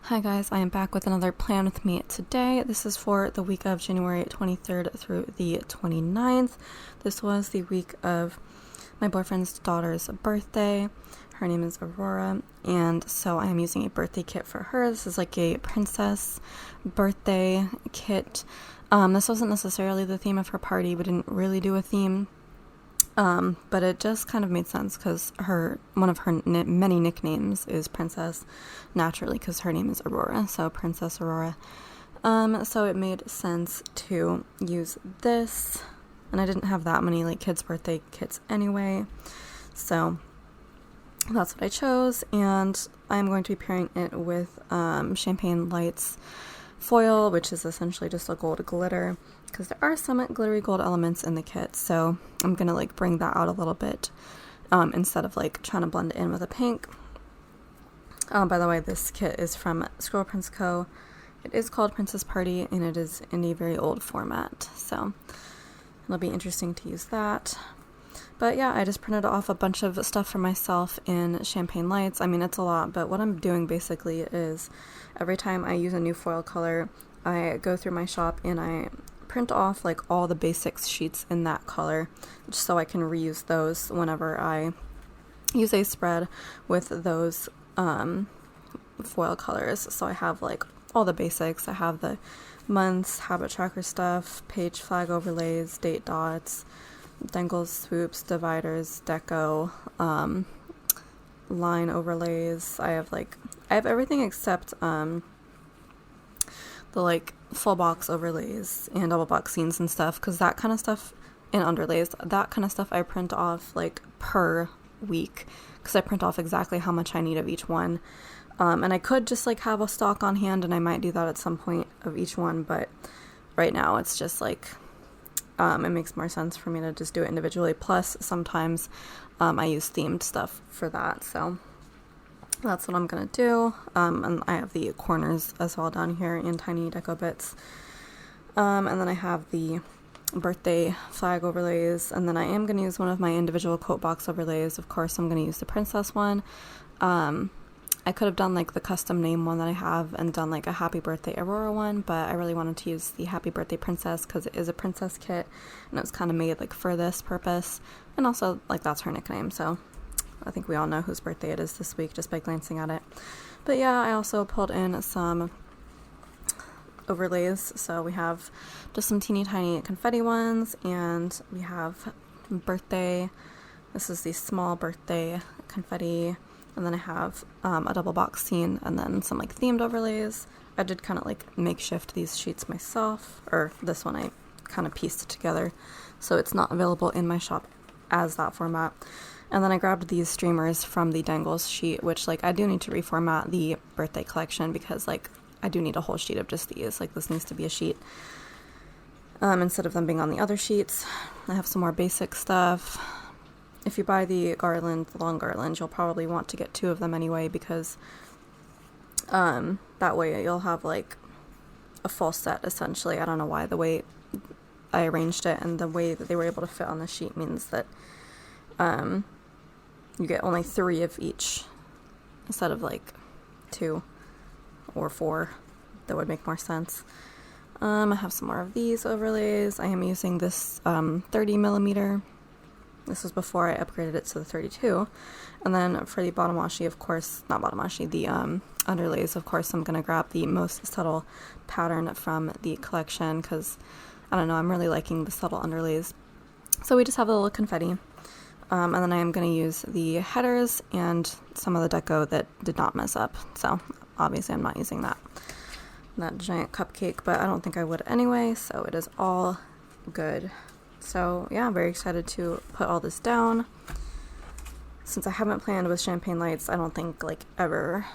Hi guys, I am back with another plan with me today. This is for the week of January 23rd through the 29th. This was the week of my boyfriend's daughter's birthday. Her name is Aurora, and so I am using a birthday kit for her. This is like a princess birthday kit. This wasn't necessarily the theme of her party. We didn't really do a theme. But it just kind of made sense because one of her many nicknames is Princess, naturally, because her name is Aurora, so Princess Aurora. So it made sense to use this, and I didn't have that many like kids' birthday kits anyway, so that's what I chose, and I'm going to be pairing it with Champagne Lights foil, which is essentially just a gold glitter, because there are some glittery gold elements in the kit, so I'm gonna like bring that out a little bit instead of like trying to blend it in with a pink. By the way, this kit is from ScribblePrintsCo. It is called Princess Party, and it is in a very old format, so it'll be interesting to use that. But yeah, I just printed off a bunch of stuff for myself in Champagne Lights. I mean, it's a lot, but what I'm doing basically is every time I use a new foil color, I go through my shop and I print off like all the basics sheets in that color, just so I can reuse those whenever I use a spread with those foil colors. So I have like all the basics. I have the months, habit tracker stuff, page flag overlays, date dots, dangles, swoops, dividers, deco, line overlays. I have everything except the like full box overlays and double box scenes and stuff, because that kind of stuff, and underlays, that kind of stuff I print off like per week, because I print off exactly how much I need of each one. And I could just like have a stock on hand, and I might do that at some point of each one, but right now it's just like it makes more sense for me to just do it individually. Plus sometimes I use themed stuff for that, so that's what I'm gonna do. And I have the corners as well down here in tiny deco bits. And then I have the birthday flag overlays, and then I am gonna use one of my individual quote box overlays. Of course, I'm gonna use the princess one. I could have done like the custom name one that I have and done like a happy birthday Aurora one, but I really wanted to use the happy birthday princess because it is a princess kit and it was kind of made like for this purpose, and also like that's her nickname, so I think we all know whose birthday it is this week just by glancing at it. But yeah, I also pulled in some overlays, so we have just some teeny tiny confetti ones, and we have birthday. This is the small birthday confetti, and then I have a double box scene, and then some like themed overlays. I did kind of like makeshift these sheets myself, or this one I kind of pieced it together, so it's not available in my shop as that format. And then I grabbed these streamers from the dangles sheet, which like I do need to reformat the birthday collection, because like I do need a whole sheet of just these. Like this needs to be a sheet instead of them being on the other sheets. I have some more basic stuff. If you buy the garland, the long garland, you'll probably want to get 2 of them anyway, because that way you'll have like a full set essentially. I don't know why the way I arranged it and the way that they were able to fit on the sheet means that you get only 3 of each instead of like 2 or 4. That would make more sense. I have some more of these overlays. I am using this 30 millimeter. This was before I upgraded it to the 32. And then for the bottom washi, of course, not bottom washi, the underlays, of course, I'm going to grab the most subtle pattern from the collection, because, I don't know, I'm really liking the subtle underlays. So we just have a little confetti. And then I am going to use the headers and some of the deco that did not mess up. So obviously I'm not using that giant cupcake, but I don't think I would anyway, so it is all good. So yeah, I'm very excited to put all this down. Since I haven't planned with Champagne Lights, I don't think like ever,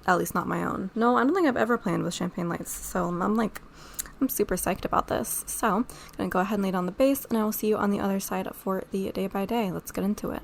at least not my own. No, I don't think I've ever planned with Champagne Lights, so I'm super psyched about this. So I'm gonna go ahead and lay down the base, and I will see you on the other side for the day by day. Let's get into it.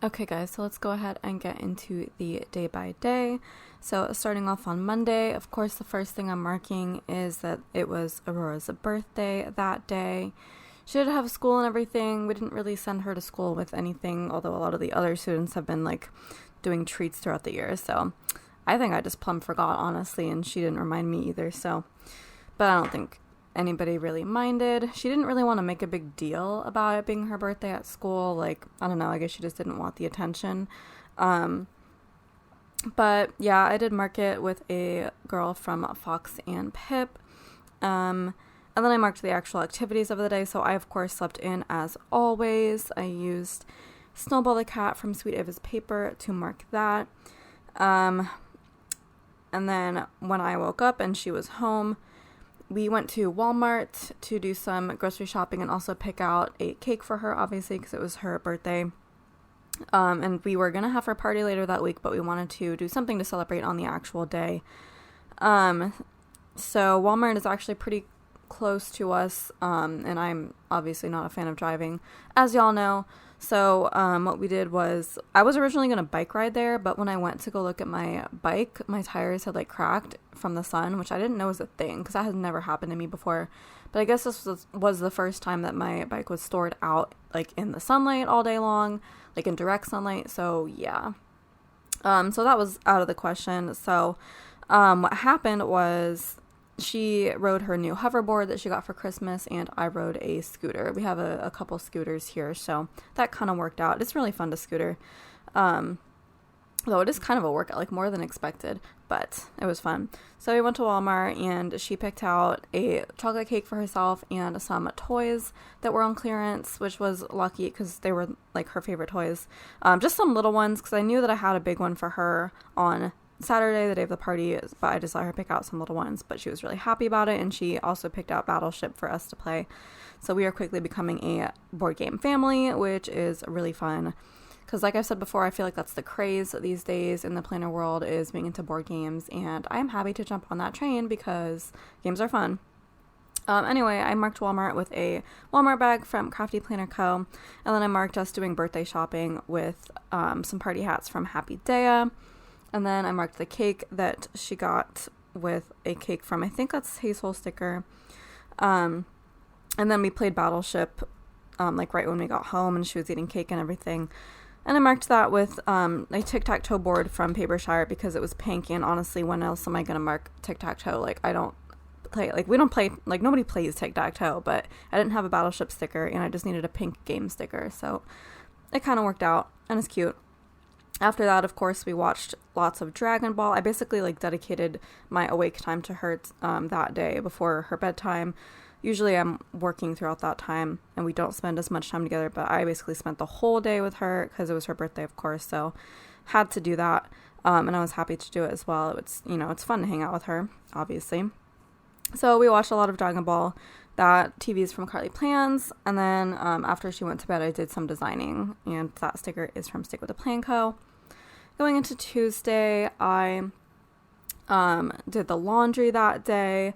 Okay guys, so let's go ahead and get into the day by day. So starting off on Monday, of course the first thing I'm marking is that it was Aurora's birthday that day. She did have school and everything. We didn't really send her to school with anything, although a lot of the other students have been like doing treats throughout the year. So I think I just plumb forgot, honestly, and she didn't remind me either. So, but I don't think anybody really minded. She didn't really want to make a big deal about it being her birthday at school. Like, I don't know, I guess she just didn't want the attention. But yeah, I did mark it with a girl from Fox and Pip. And then I marked the actual activities of the day. So I, of course, slept in as always. I used Snowball the cat from Sweet Ava's paper to mark that. And then when I woke up and she was home, we went to Walmart to do some grocery shopping and also pick out a cake for her, obviously, because it was her birthday. And we were going to have her party later that week, but we wanted to do something to celebrate on the actual day. So Walmart is actually pretty close to us, and I'm obviously not a fan of driving, as y'all know. So what we did was, I was originally going to bike ride there, but when I went to go look at my bike, my tires had like cracked from the sun, which I didn't know was a thing because that has never happened to me before. But I guess this was the first time that my bike was stored out like in the sunlight all day long, like in direct sunlight. So yeah. So that was out of the question. So what happened was, she rode her new hoverboard that she got for Christmas, and I rode a scooter. We have a couple scooters here, so that kind of worked out. It's really fun to scooter. Though it is kind of a workout, like more than expected, but it was fun. So we went to Walmart, and she picked out a chocolate cake for herself and some toys that were on clearance, which was lucky because they were like her favorite toys. Just some little ones, because I knew that I had a big one for her on Saturday, the day of the party, but I just let her pick out some little ones, but she was really happy about it, and she also picked out Battleship for us to play. So we are quickly becoming a board game family, which is really fun, because like I've said before, I feel like that's the craze these days in the planner world, is being into board games, and I am happy to jump on that train because games are fun. Anyway, I marked Walmart with a Walmart bag from CraftyPlannerCo, and then I marked us doing birthday shopping with some party hats from Happy Daya. And then I marked the cake that she got with a cake from, I think that's Hazel Sticker. And then we played Battleship, like right when we got home, and she was eating cake and everything. And I marked that with a tic-tac-toe board from Papershire because it was pink, and honestly, when else am I going to mark tic-tac-toe? Like, I don't play, like, we don't play, like, nobody plays tic-tac-toe, but I didn't have a Battleship sticker, and I just needed a pink game sticker, so it kind of worked out, and it's cute. After that, of course, we watched lots of Dragon Ball. I basically like dedicated my awake time to her that day before her bedtime. Usually I'm working throughout that time and we don't spend as much time together, but I basically spent the whole day with her because it was her birthday, of course, so had to do that. And I was happy to do it as well. It's, you know, it's fun to hang out with her, obviously. So we watched a lot of Dragon Ball. That TV is from Carly Plans, and then after she went to bed, I did some designing, and that sticker is from Stick with the Plan Co. Going into Tuesday, I did the laundry that day.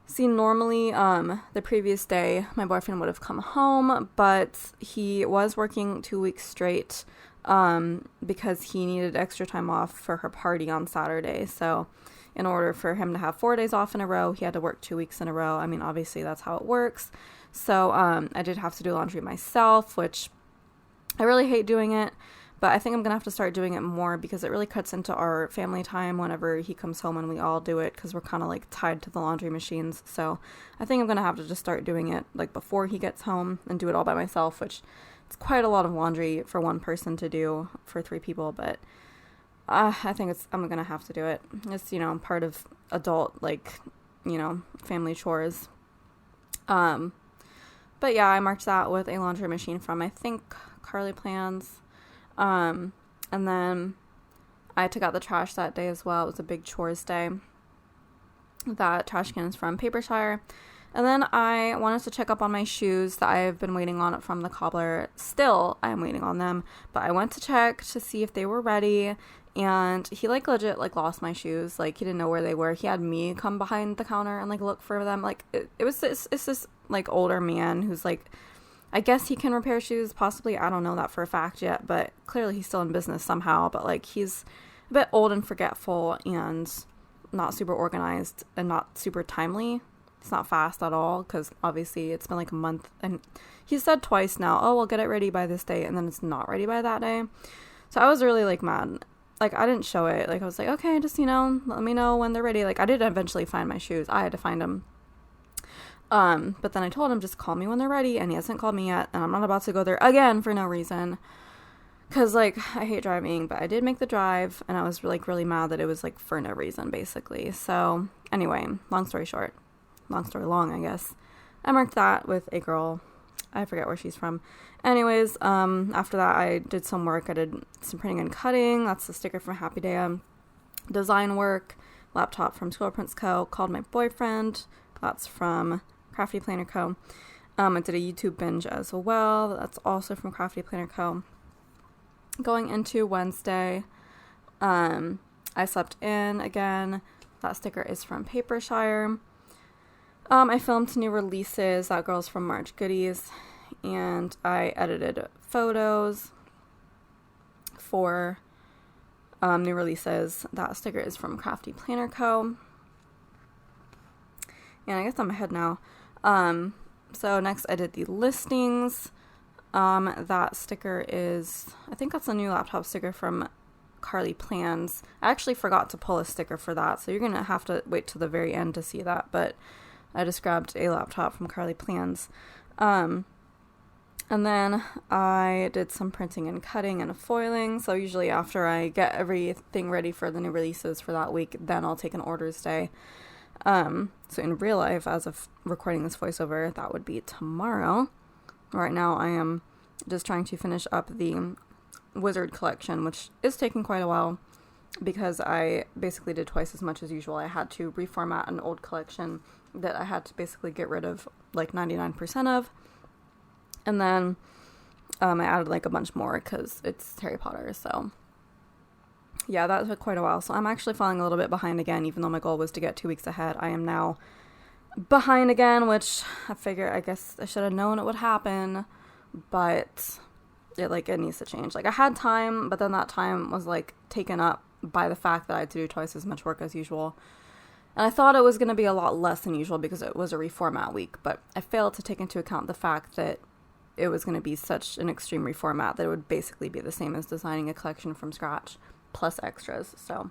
See, normally the previous day, my boyfriend would have come home, but he was working 2 weeks straight because he needed extra time off for her party on Saturday, so in order for him to have 4 days off in a row, he had to work 2 weeks in a row. I mean, obviously, that's how it works. So I did have to do laundry myself, which I really hate doing it. But I think I'm going to have to start doing it more because it really cuts into our family time whenever he comes home and we all do it because we're kind of like tied to the laundry machines. So I think I'm going to have to just start doing it like before he gets home and do it all by myself, which it's quite a lot of laundry for one person to do for 3 people, but I think I'm going to have to do it. It's, you know, part of adult, like, you know, family chores. But yeah, I marked that with a laundry machine from, I think, Carly Plans. And then I took out the trash that day as well. It was a big chores day. That trash can is from Papershire. And then I wanted to check up on my shoes that I've been waiting on from the cobbler. Still, I'm waiting on them. But I went to check to see if they were ready. And he, like, legit, like, lost my shoes. Like, he didn't know where they were. He had me come behind the counter and, like, look for them. Like, it's this, like, older man who's, like, I guess he can repair shoes, possibly. I don't know that for a fact yet, but clearly he's still in business somehow. But like, he's a bit old and forgetful and not super organized and not super timely. It's not fast at all, because obviously it's been like a month, and he said twice now, oh, we'll get it ready by this day, and then it's not ready by that day. So I was really like mad. Like, I didn't show it. Like, I was like, okay, just, let me know when they're ready. Like, I did eventually find my shoes. I had to find them. But then I told him, just call me when they're ready, and he hasn't called me yet, and I'm not about to go there again for no reason. Because, like, I hate driving, but I did make the drive, and I was, like, really mad that it was, like, for no reason, basically. So, anyway, long story short. Long story long, I guess. I marked that with a girl. I forget where she's from. Anyways, after that, I did some work. I did some printing and cutting. That's the sticker from Happy Day. Design work. Laptop from ScribblePrintsCo. Called my boyfriend. That's from Crafty Planner Co. I did a YouTube binge as well. That's also from Crafty Planner Co. Going into Wednesday, I slept in again. That sticker is from Papershire. I filmed new releases. That girl's from March Goodies. And I edited photos for new releases. That sticker is from Crafty Planner Co. And I guess I'm ahead now. So next I did the listings. That sticker is, I think that's a new laptop sticker from Carly Plans. I actually forgot to pull a sticker for that, so you're going to have to wait till the very end to see that, but I just grabbed a laptop from Carly Plans. And then I did some printing and cutting and foiling, so usually after I get everything ready for the new releases for that week, then I'll take an orders day. So in real life, as of recording this voiceover, that would be tomorrow. Right now I am just trying to finish up the Wizard collection, which is taking quite a while because I basically did twice as much as usual. I had to reformat an old collection that I had to basically get rid of like 99% of. And then I added like a bunch more because it's Harry Potter. So yeah, that took quite a while. So I'm actually falling a little bit behind again, even though my goal was to get 2 weeks ahead. I am now behind again, which I guess I should have known it would happen, but it needs to change. Like, I had time, but then that time was like taken up by the fact that I had to do twice as much work as usual. And I thought it was going to be a lot less than usual because it was a reformat week, but I failed to take into account the fact that it was going to be such an extreme reformat that it would basically be the same as designing a collection from scratch plus extras. So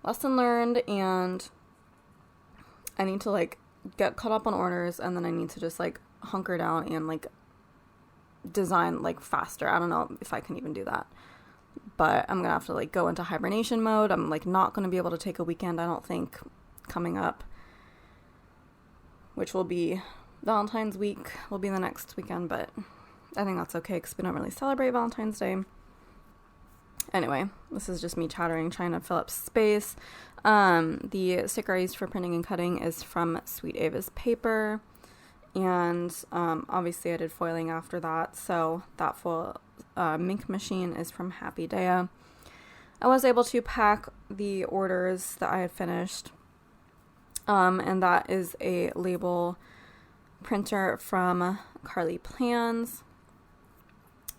lesson learned, and I need to like get caught up on orders, and then I need to just like hunker down and like design like faster. I don't know if I can even do that, but I'm gonna have to like go into hibernation mode. I'm like not gonna be able to take a weekend, I don't think, coming up, which will be Valentine's week, will be the next weekend, but I think that's okay because we don't really celebrate Valentine's Day. Anyway, this is just me chattering, trying to fill up space. The sticker I used for printing and cutting is from Sweet Ava's Paper, and obviously I did foiling after that, so that foil mink machine is from Happy Day. I was able to pack the orders that I had finished, and that is a label printer from Carly Plans.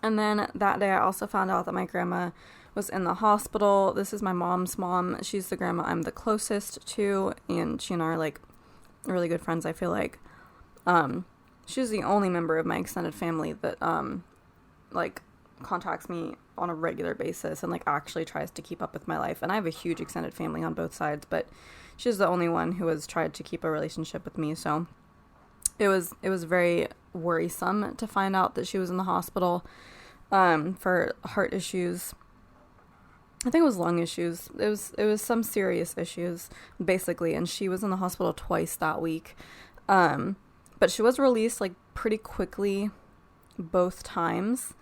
And then that day I also found out that my grandma was in the hospital. This is my mom's mom. She's the grandma I'm the closest to, and she and I are like really good friends, I feel like. She's the only member of my extended family that like contacts me on a regular basis and like actually tries to keep up with my life. And I have a huge extended family on both sides, but she's the only one who has tried to keep a relationship with me. So it was very worrisome to find out that she was in the hospital for heart issues. I think it was lung issues. It was some serious issues, basically, and she was in the hospital twice that week. But she was released like pretty quickly both times.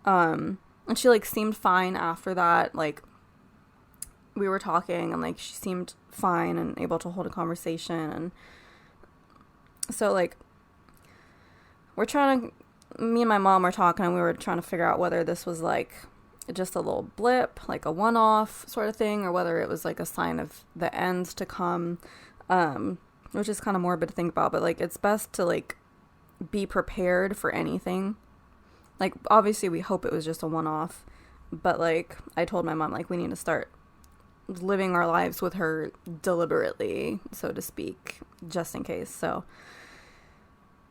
And she like seemed fine after that. Like, we were talking and like she seemed fine and able to hold a conversation, and so like me and my mom were talking, and we were trying to figure out whether this was like just a little blip, like a one-off sort of thing, or whether it was like a sign of the ends to come, which is kind of morbid to think about, but like it's best to like be prepared for anything. Like, obviously we hope it was just a one-off, but like, I told my mom, like, we need to start living our lives with her deliberately, so to speak, just in case. So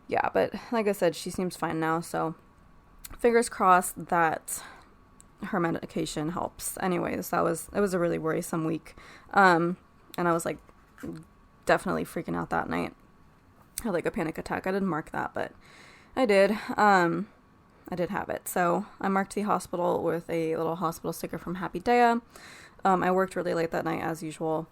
yeah, but like I said, she seems fine now, so fingers crossed that her medication helps. Anyways, it was a really worrisome week. And I was like definitely freaking out that night. I had like a panic attack. I didn't mark that, but I did. I did have it. So I marked the hospital with a little hospital sticker from Happy Daya. I worked really late that night as usual.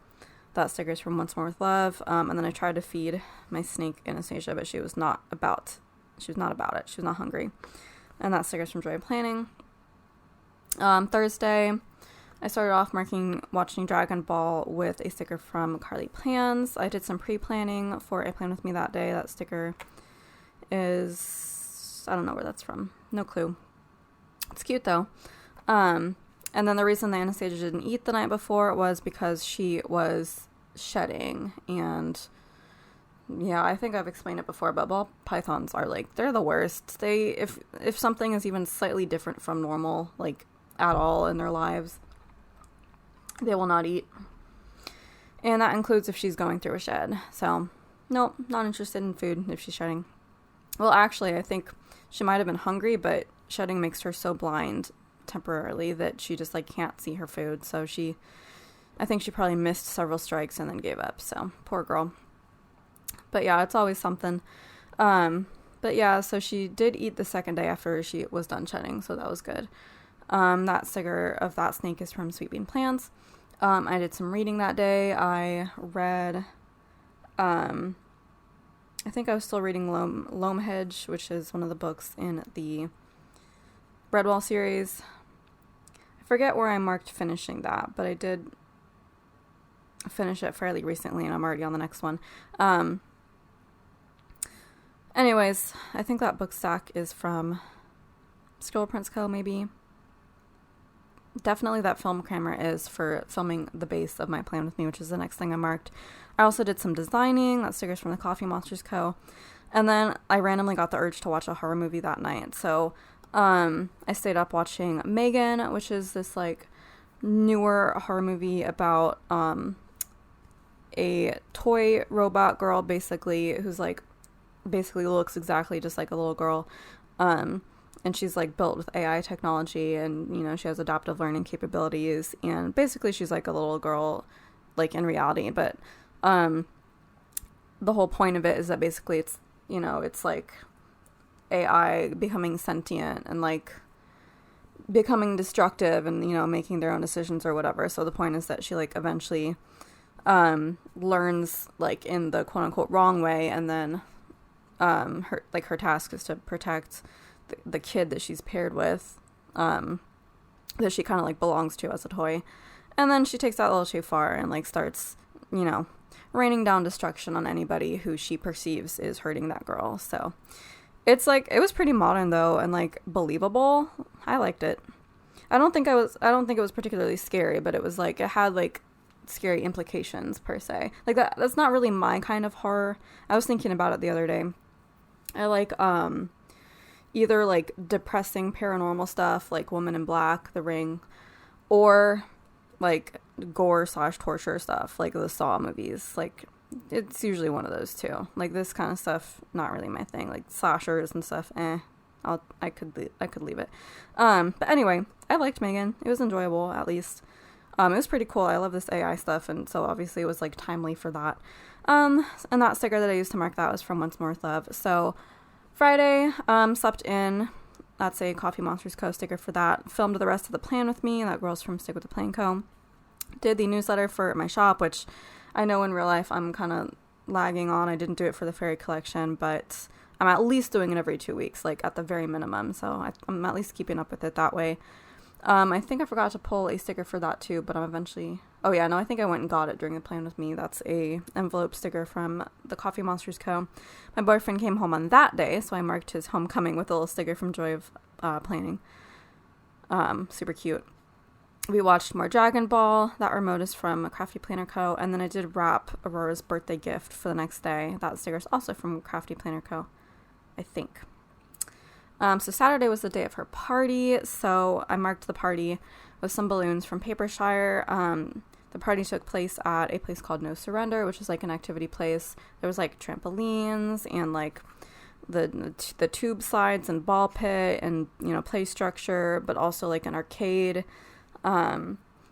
That sticker's from Once More with Love. And then I tried to feed my snake Anastasia, but she was not about it. She was not hungry. And that sticker's from Joy of Planning. Thursday, I started off watching Dragon Ball with a sticker from Carly Plans. I did some pre-planning for A Plan With Me that day. That sticker is, I don't know where that's from. No clue. It's cute though. And then the reason that Anastasia didn't eat the night before was because she was shedding. And yeah, I think I've explained it before, but ball pythons are like, they're the worst. If something is even slightly different from normal, like at all in their lives, they will not eat. And that includes if she's going through a shed. So, nope, not interested in food if she's shedding. Well, actually, I think she might have been hungry, but shedding makes her so blind temporarily that she just like can't see her food. So I think she probably missed several strikes and then gave up. So, poor girl. But yeah, it's always something. But yeah, so she did eat the second day after she was done shedding, so that was good. That sticker of that snake is from Sweet Bean Plants. I did some reading that day. I read, I think I was still reading Loam Hedge, which is one of the books in the Redwall series. I forget where I marked finishing that, but I did finish it fairly recently, and I'm already on the next one. Anyways, I think that book stack is from ScribblePrintsCo, maybe. Definitely that film camera is for filming the base of My Plan With Me, which is the next thing I marked. I also did some designing. That sticker's from the Coffee Monsters Co. And then I randomly got the urge to watch a horror movie that night. So I stayed up watching Megan, which is this like newer horror movie about a toy robot girl, basically, who's like basically looks exactly just like a little girl. And she's like built with AI technology, and you know, she has adaptive learning capabilities, and basically she's like a little girl like in reality, but the whole point of it is that basically it's, you know, it's like AI becoming sentient and like becoming destructive and, you know, making their own decisions or whatever. So the point is that she like eventually learns like in the quote unquote wrong way, and then her task is to protect the kid that she's paired with, that she kind of like belongs to as a toy. And then she takes that a little too far and like starts, you know, raining down destruction on anybody who she perceives is hurting that girl. So it's like, it was pretty modern though, and like believable. I liked it. I don't think it was particularly scary, but it was like, it had like scary implications per se. Like that's not really my kind of horror. I was thinking about it the other day. I like either like depressing paranormal stuff like Woman in Black, The Ring, or like gore / torture stuff like the Saw movies. Like it's usually one of those two. Like this kind of stuff, not really my thing. Like slashers and stuff, I could leave it. But anyway, I liked Megan. It was enjoyable, at least. It was pretty cool. I love this AI stuff, and so obviously it was like timely for that. And that sticker that I used to mark that was from Once More with Love. So Friday, slept in. That's a Coffee Monsters Co. sticker for that. Filmed the rest of the plan with me. That girl's from Stick With The Plan Co. Did the newsletter for my shop, which I know in real life I'm kind of lagging on. I didn't do it for the fairy collection, but I'm at least doing it every 2 weeks, like at the very minimum. So I'm at least keeping up with it that way. I think I forgot to pull a sticker for that too, but I'm eventually... Oh yeah, no, I think I went and got it during the plan with me. That's a envelope sticker from the Coffee Monsters Co. My boyfriend came home on that day, so I marked his homecoming with a little sticker from Joy of Planning. Super cute. We watched more Dragon Ball. That remote is from Crafty Planner Co. And then I did wrap Aurora's birthday gift for the next day. That sticker is also from Crafty Planner Co. I think. So Saturday was the day of her party, so I marked the party with some balloons from Papershire. The party took place at a place called No Surrender, which is like an activity place. There was like trampolines and like the tube slides and ball pit and, you know, play structure, but also like an arcade.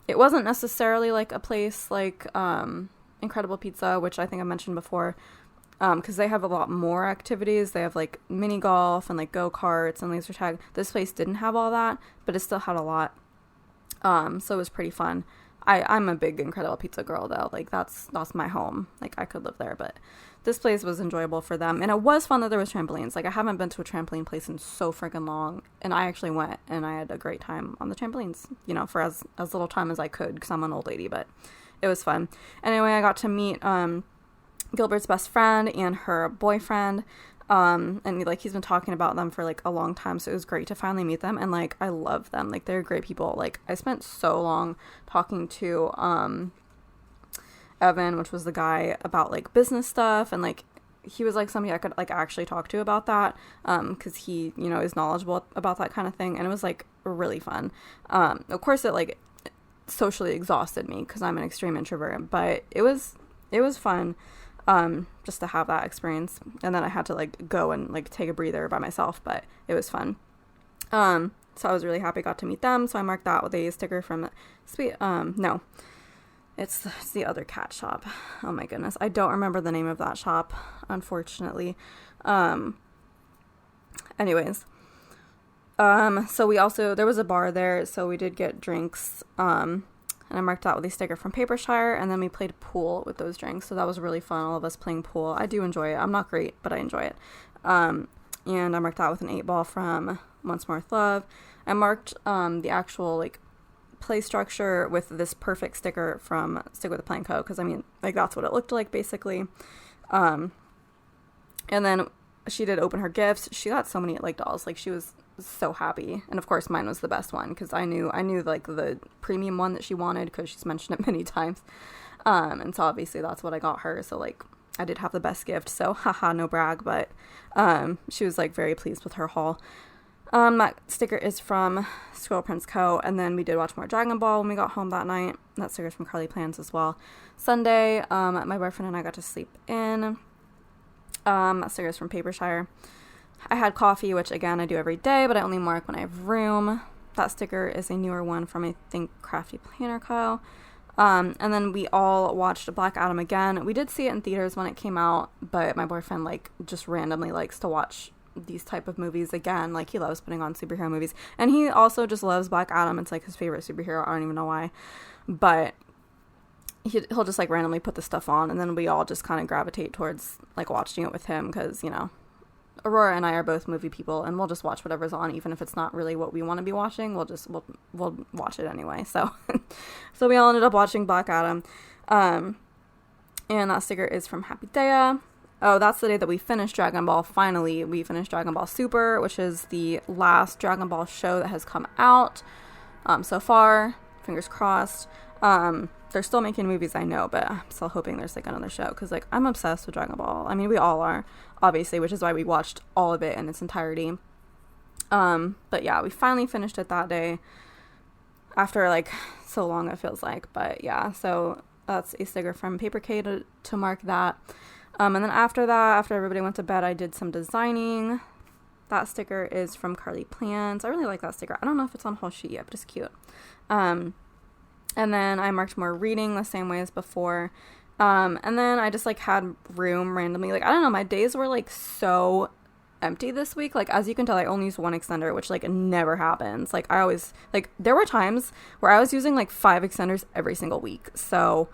It wasn't necessarily like a place like Incredible Pizza, which I think I mentioned before, because they have a lot more activities. They have like mini golf and like go-karts and laser tag. This place didn't have all that, but it still had a lot. So it was pretty fun. I'm a big Incredible Pizza girl though. Like that's my home. Like I could live there, but this place was enjoyable for them. And it was fun that there was trampolines. Like I haven't been to a trampoline place in so freaking long. And I actually went and I had a great time on the trampolines, you know, for as little time as I could because I'm an old lady, but it was fun. Anyway, I got to meet, Gilbert's best friend and her boyfriend. And like he's been talking about them for like a long time, so it was great to finally meet them. And like I love them, like they're great people. Like I spent so long talking to Evan, which was the guy, about like business stuff, and like he was like somebody I could like actually talk to about that, because he, you know, is knowledgeable about that kind of thing, and it was like really fun. Of course it like socially exhausted me because I'm an extreme introvert, but it was fun. Just to have that experience. And then I had to like go and like take a breather by myself, but it was fun. So I was really happy I got to meet them. So I marked that with a sticker from no, it's the other cat shop. Oh my goodness. I don't remember the name of that shop, unfortunately. Anyways, so we also, there was a bar there, so we did get drinks, and I marked out with a sticker from Papershire, and then we played pool with those drinks. So that was really fun, all of us playing pool. I do enjoy it. I'm not great, but I enjoy it. And I marked out with an 8-ball from Once More With Love. I marked the actual like play structure with this perfect sticker from Stick With The Plan Co. Because I mean, like that's what it looked like basically. And then she did open her gifts. She got so many like dolls. Like she was so happy, and of course mine was the best one because I knew like the premium one that she wanted because she's mentioned it many times, and so obviously that's what I got her. So like I did have the best gift, so haha, no brag, but she was like very pleased with her haul. That sticker is from ScribblePrintsCo, and then we did watch more Dragon Ball when we got home that night. That sticker is from Carly Plans as well. Sunday, my boyfriend and I got to sleep in. That sticker is from Papershire. I had coffee, which again I do every day, but I only mark when I have room. That sticker is a newer one from, I think, Crafty Planner Co. And then we all watched Black Adam again. We did see it in theaters when it came out, but my boyfriend like just randomly likes to watch these type of movies again. Like he loves putting on superhero movies, and he also just loves Black Adam. It's like his favorite superhero. I don't even know why, but he'll just like randomly put the stuff on, and then we all just kind of gravitate towards like watching it with him because, you know, Aurora and I are both movie people, and we'll just watch whatever's on, even if it's not really what we want to be watching. We'll watch it anyway. So, so we all ended up watching Black Adam, and that sticker is from Happy Daya. Oh, that's the day that we finished Dragon Ball. Finally, we finished Dragon Ball Super, which is the last Dragon Ball show that has come out so far. Fingers crossed. They're still making movies, I know, but I'm still hoping there's like another show because like I'm obsessed with Dragon Ball. I mean, we all are, obviously, which is why we watched all of it in its entirety. But yeah, we finally finished it that day after like so long, it feels like. But yeah, so that's a sticker from Paper K to mark that. And then after that, after everybody went to bed, I did some designing. That sticker is from Carly Plans. I really like that sticker. I don't know if it's on whole sheet yet, but it's cute. And then I marked more reading the same way as before. And then I just like had room randomly. Like, I don't know, my days were like so empty this week. Like, as you can tell, I only use one extender, which like never happens. Like I always, like there were times where I was using like 5 extenders every single week. So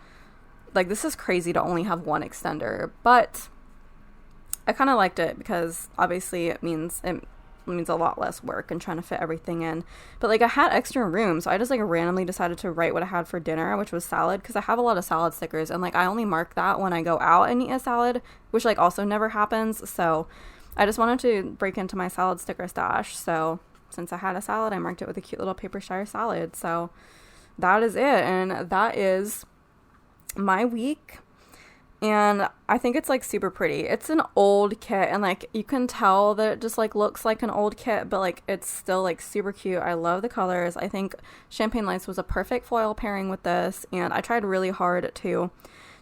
like this is crazy to only have one extender, but I kind of liked it because obviously it means a lot less work and trying to fit everything in. But like I had extra room, so I just like randomly decided to write what I had for dinner, which was salad, because I have a lot of salad stickers, and like I only mark that when I go out and eat a salad, which like also never happens. So I just wanted to break into my salad sticker stash. So since I had a salad, I marked it with a cute little Papershire salad. So that is it, and that is my week. and I think it's like super pretty. It's an old kit, and like you can tell that it just like looks like an old kit, but like it's still like super cute. I love the colors. I think Champagne Lights was a perfect foil pairing with this, and I tried really hard to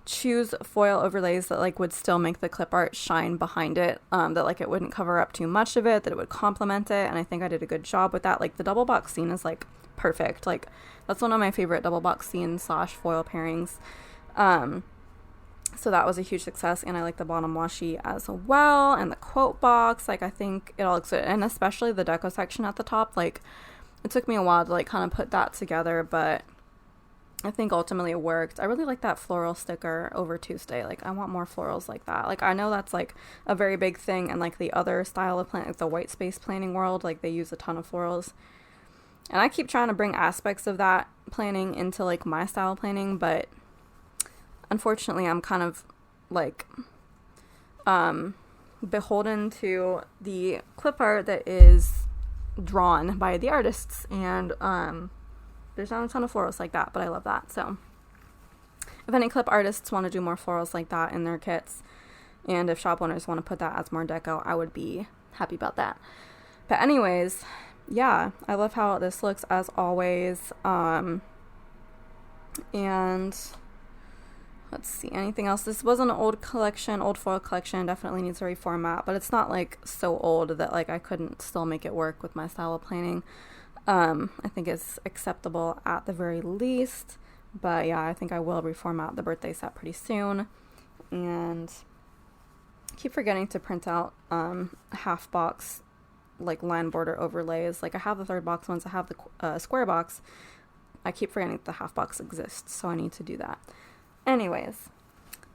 choose foil overlays that like would still make the clip art shine behind it, that like it wouldn't cover up too much of it, that it would complement it, and I think I did a good job with that. Like the double box scene is like perfect. Like that's one of my favorite double box scene / foil pairings. So that was a huge success, and I like the bottom washi as well, and the quote box. Like I think it all looks good, and especially the deco section at the top. Like it took me a while to like kind of put that together, but I think ultimately it worked. I really like that floral sticker over Tuesday. Like I want more florals like that. Like I know that's like a very big thing, and like the other style of plant, like the white space planning world, like they use a ton of florals. And I keep trying to bring aspects of that planning into like my style of planning, but unfortunately I'm kind of like beholden to the clip art that is drawn by the artists, and there's not a ton of florals like that, but I love that. So if any clip artists want to do more florals like that in their kits, and if shop owners want to put that as more deco, I would be happy about that. But anyways, yeah, I love how this looks as always. And let's see, anything else? This was an old collection, old foil collection, definitely needs a reformat, but it's not like so old that like I couldn't still make it work with my style of planning. I think it's acceptable at the very least, but yeah, I think I will reformat the birthday set pretty soon, and keep forgetting to print out half box like line border overlays. Like I have the third box ones, I have the square box. I keep forgetting that the half box exists, so I need to do that. Anyways,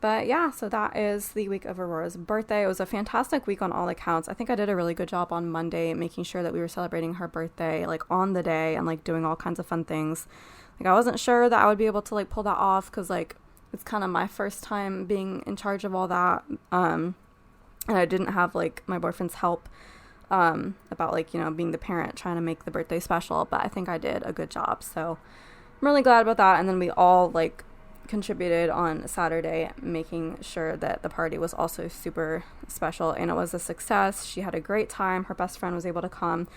but yeah, so that is the week of Aurora's birthday. It was a fantastic week on all accounts. I think I did a really good job on Monday making sure that we were celebrating her birthday like on the day, and like doing all kinds of fun things. Like I wasn't sure that I would be able to like pull that off, because like it's kind of my first time being in charge of all that, and I didn't have like my boyfriend's help about like, you know, being the parent trying to make the birthday special, but I think I did a good job, so I'm really glad about that. And then we all like contributed on Saturday, making sure that the party was also super special, and it was a success. She had a great time. Her best friend was able to come,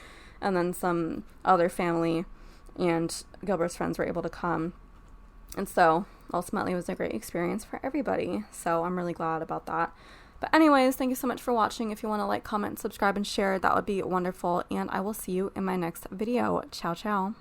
and then some other family and Gilbert's friends were able to come, and so ultimately it was a great experience for everybody, so I'm really glad about that. But anyways, thank you so much for watching. If you want to like, comment, subscribe, and share, that would be wonderful, and I will see you in my next video. Ciao, ciao.